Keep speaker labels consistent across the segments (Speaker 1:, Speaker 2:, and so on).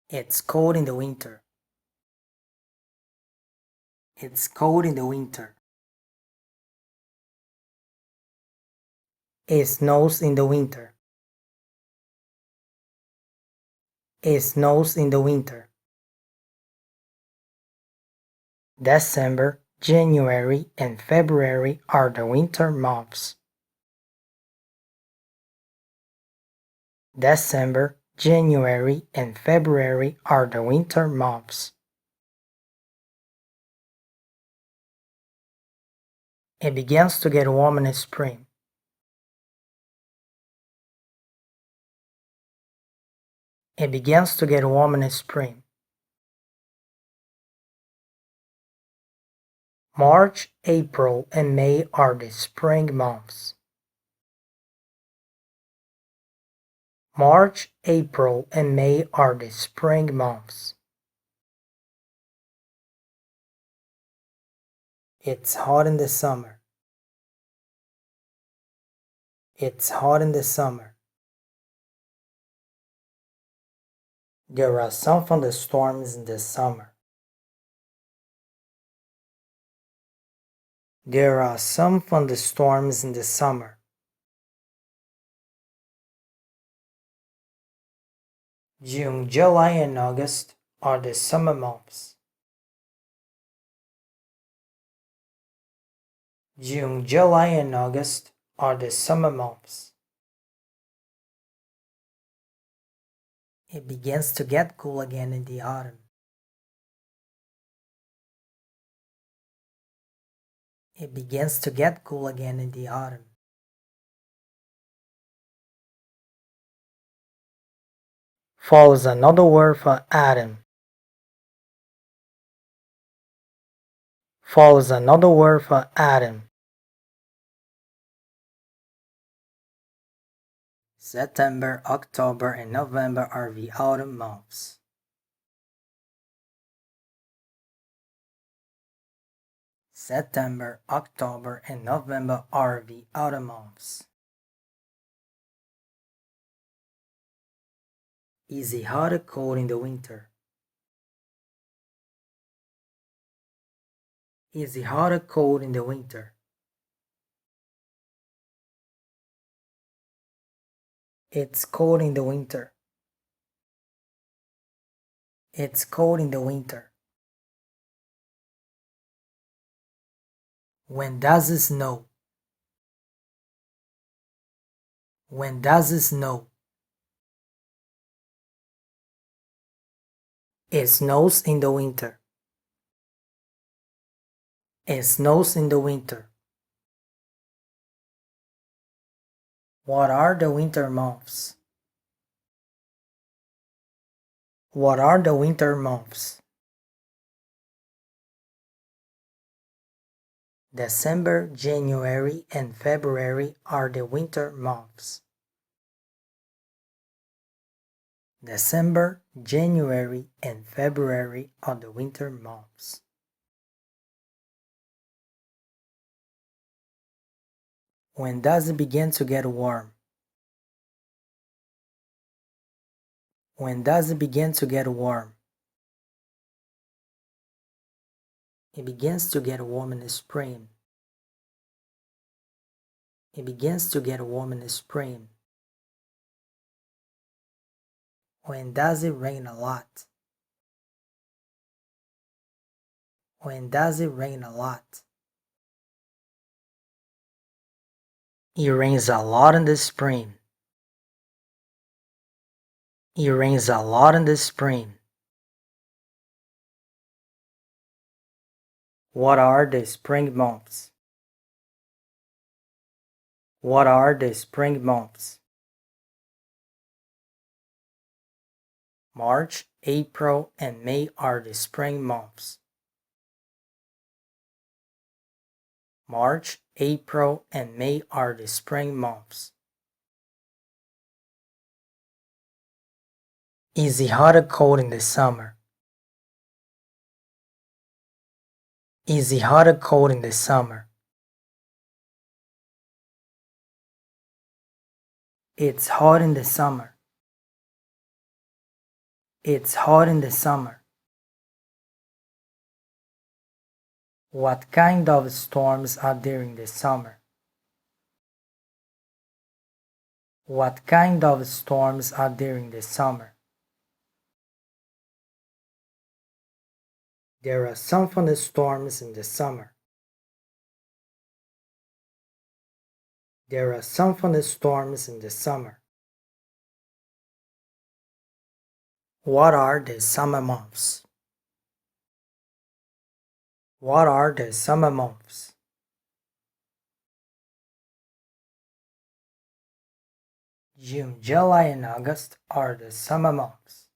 Speaker 1: It's cold in the winter. It's cold in the winter. It snows in the winter. It snows in the winter. December, January, and February are the winter months. December, January, and February are the winter months. It begins to get warm in spring. It begins to get warm in spring. March, April, and May are the spring months. March, April, and May are the spring months. It's hot in the summer. It's hot in the summer. There are some thunderstorms in the summer. There are some thunderstorms in the summer. June, July, and August are the summer months. June, July, and August are the summer months. It begins to get cool again in the autumn. It begins to get cool again in the autumn. Fall is another word for autumn. Fall is another word for autumn. September, October, and November are the autumn months. September, October, and November are the autumn months. Is it hot or cold in the winter? Is it hot or cold in the winter? It's cold in the winter. It's cold in the winter. When does it snow? When does it snow? It snows in the winter. It snows in the winter. What are the winter months? What are the winter months? December, January, and February are the winter months. December, January, and February are the winter months. When does it begin to get warm? When does it begin to get warm? It begins to get warm in the spring. It begins to get warm in the spring. When does it rain a lot? When does it rain a lot? It rains a lot in the spring. It rains a lot in the spring. What are the spring months? What are the spring months? March, April, and May are the spring months. March, April, and May are the spring months. Is it hot or cold in the summer? Is it hot or cold in the summer? It's hot in the summer. It's hot in the summer. What kind of storms are there in the summer? What kind of storms are there in the summer? There are some thunderstorms in the summer. There are some thunderstorms in the summer. What are the summer months? What are the summer months? June, July, and August are the summer months.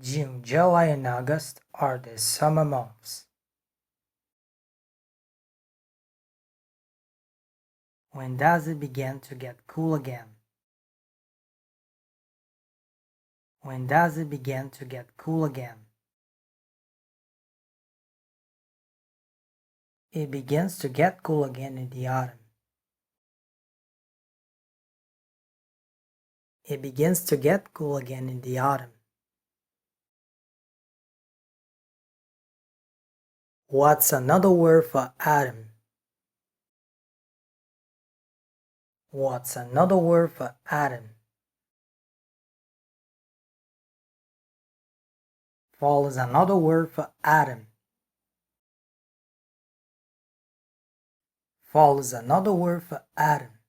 Speaker 1: June, July, and August are the summer months. When does it begin to get cool again? When does it begin to get cool again? It begins to get cool again in the autumn. It begins to get cool again in the autumn. What's another word for autumn? What's another word for autumn? Fall is another word for autumn. Fall is another word for autumn.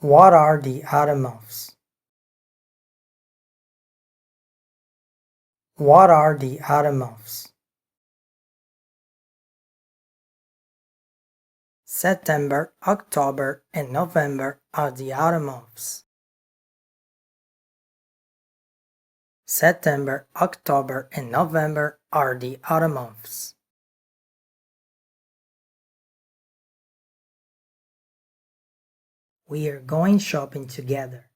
Speaker 1: What are the autumn months? What are the autumn months? September, October, and November are the autumn months. September, October, and November are the autumn months. We are going shopping together.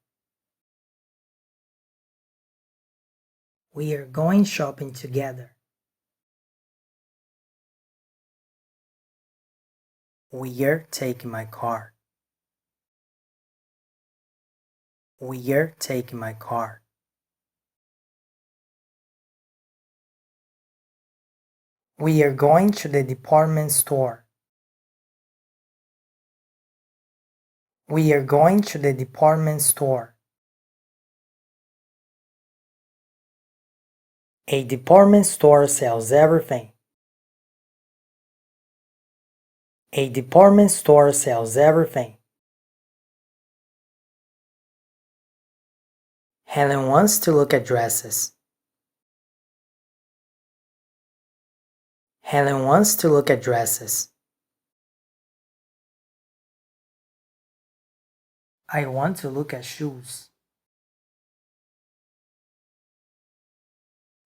Speaker 1: We are going shopping together. We are taking my car. We are taking my car. We are going to the department store. We are going to the department store. A department store sells everything. A department store sells everything. Helen wants to look at dresses. Helen wants to look at dresses. I want to look at shoes.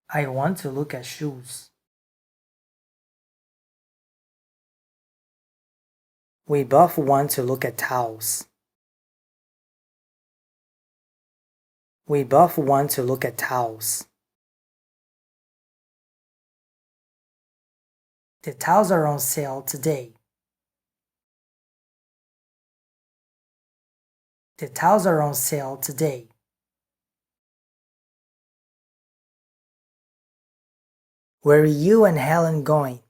Speaker 1: I want to look at shoes. We both want to look at towels. We both want to look at towels. The towels are on sale today. The towels are on sale today. Where are you and Helen going?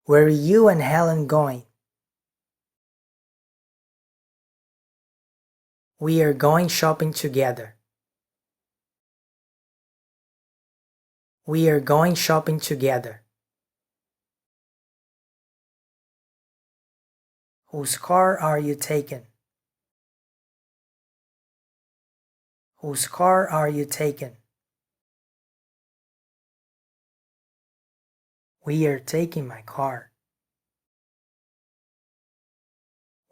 Speaker 1: Where are you and Helen going? We are going shopping together. We are going shopping together. Whose car are you taking? Whose car are you taking? We are taking my car.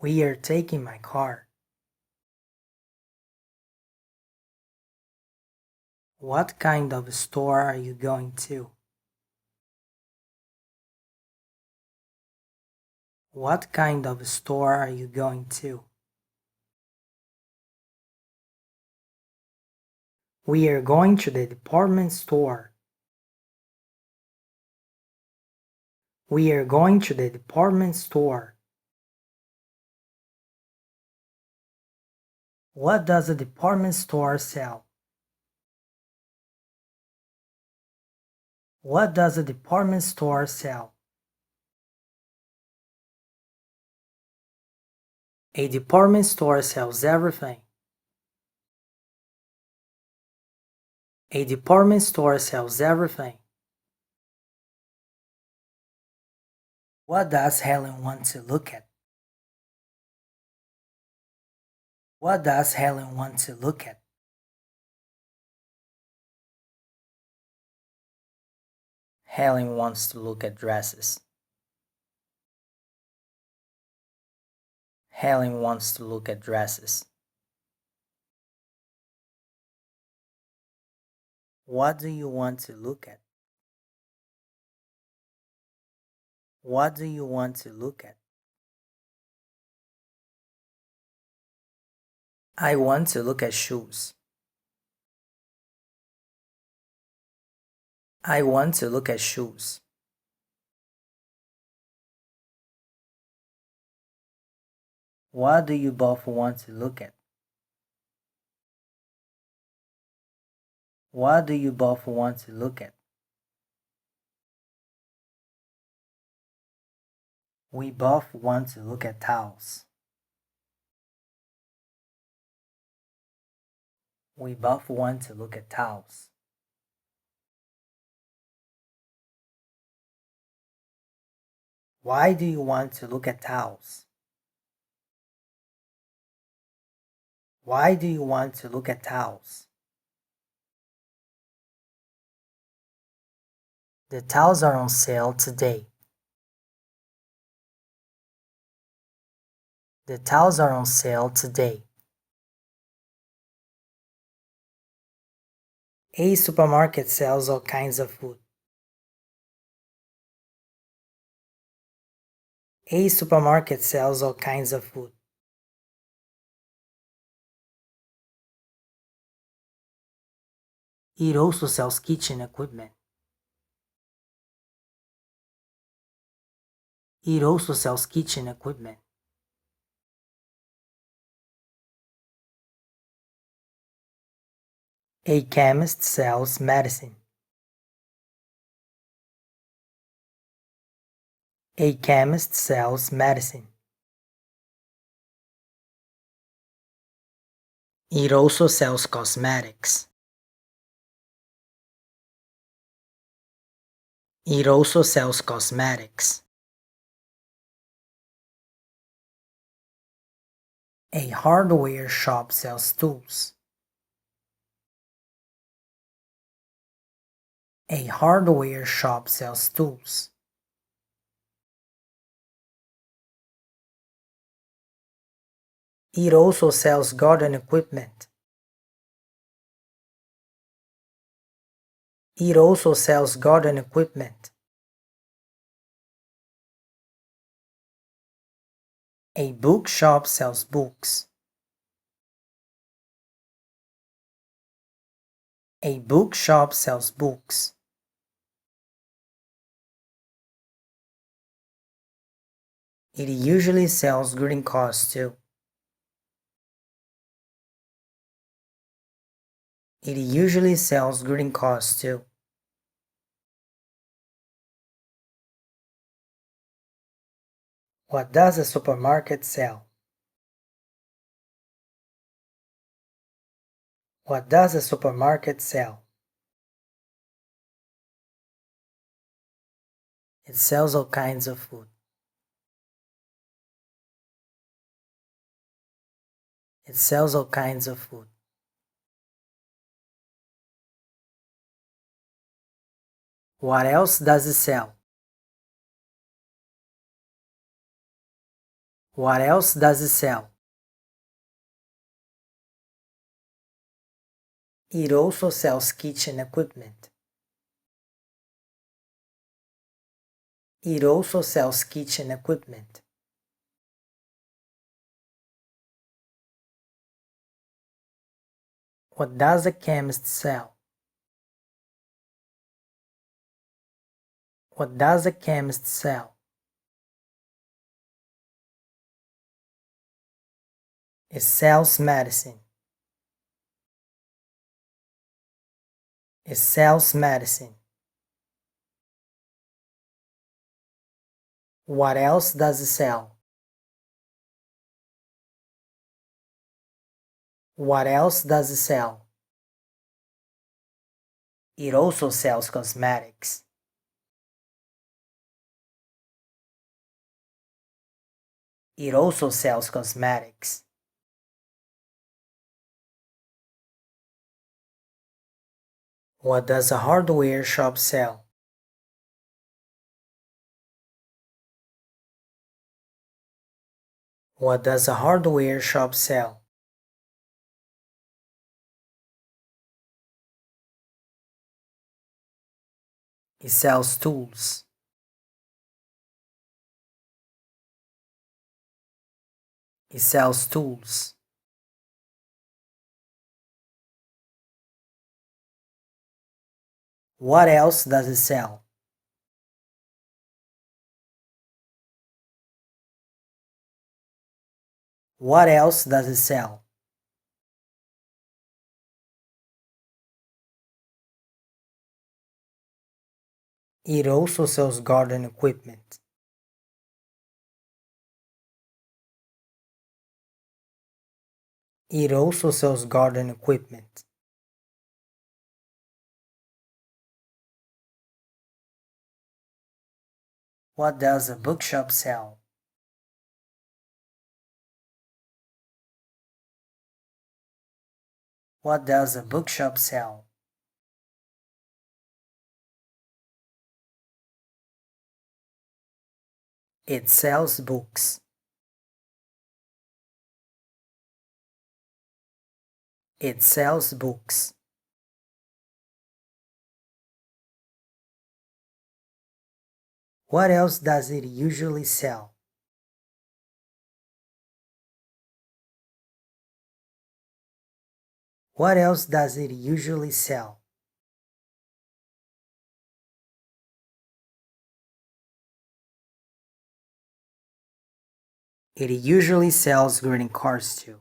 Speaker 1: We are taking my car. What kind of store are you going to? What kind of store are you going to? We are going to the department store. We are going to the department store. What does a department store sell? What does a department store sell? A department store sells everything. A department store sells everything. What does Helen want to look at? What does Helen want to look at? Helen wants to look at dresses. Helen wants to look at dresses. What do you want to look at? What do you want to look at? I want to look at shoes. I want to look at shoes. What do you both want to look at? What do you both want to look at? We both want to look at towels. We both want to look at towels. Why do you want to look at towels? Why do you want to look at towels? The towels are on sale today. The towels are on sale today. A supermarket sells all kinds of food. A supermarket sells all kinds of food. It also sells kitchen equipment. It also sells kitchen equipment. A chemist sells medicine. A chemist sells medicine. It also sells cosmetics. It also sells cosmetics. A hardware shop sells tools. A hardware shop sells tools. It also sells garden equipment. It also sells garden equipment. A bookshop sells books. A bookshop sells books. It usually sells greeting cards too. It usually sells greeting cards too. What does a supermarket sell? What does a supermarket sell? It sells all kinds of food. It sells all kinds of food. What else does it sell? What else does it sell? It also sells kitchen equipment. It also sells kitchen equipment. What does a chemist sell? What does a chemist sell? It sells medicine. It sells medicine. What else does it sell? What else does it sell? It also sells cosmetics. It also sells cosmetics. What does a hardware shop sell? What does a hardware shop sell? It sells tools. It sells tools. What else does it sell? What else does it sell? It also sells garden equipment. It also sells garden equipment. What does a bookshop sell? What does a bookshop sell? It sells books. It sells books. What else does it usually sell? What else does it usually sell? It usually sells greeting cards too.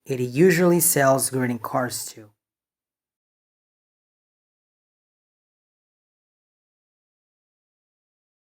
Speaker 1: It usually sells greeting cards too.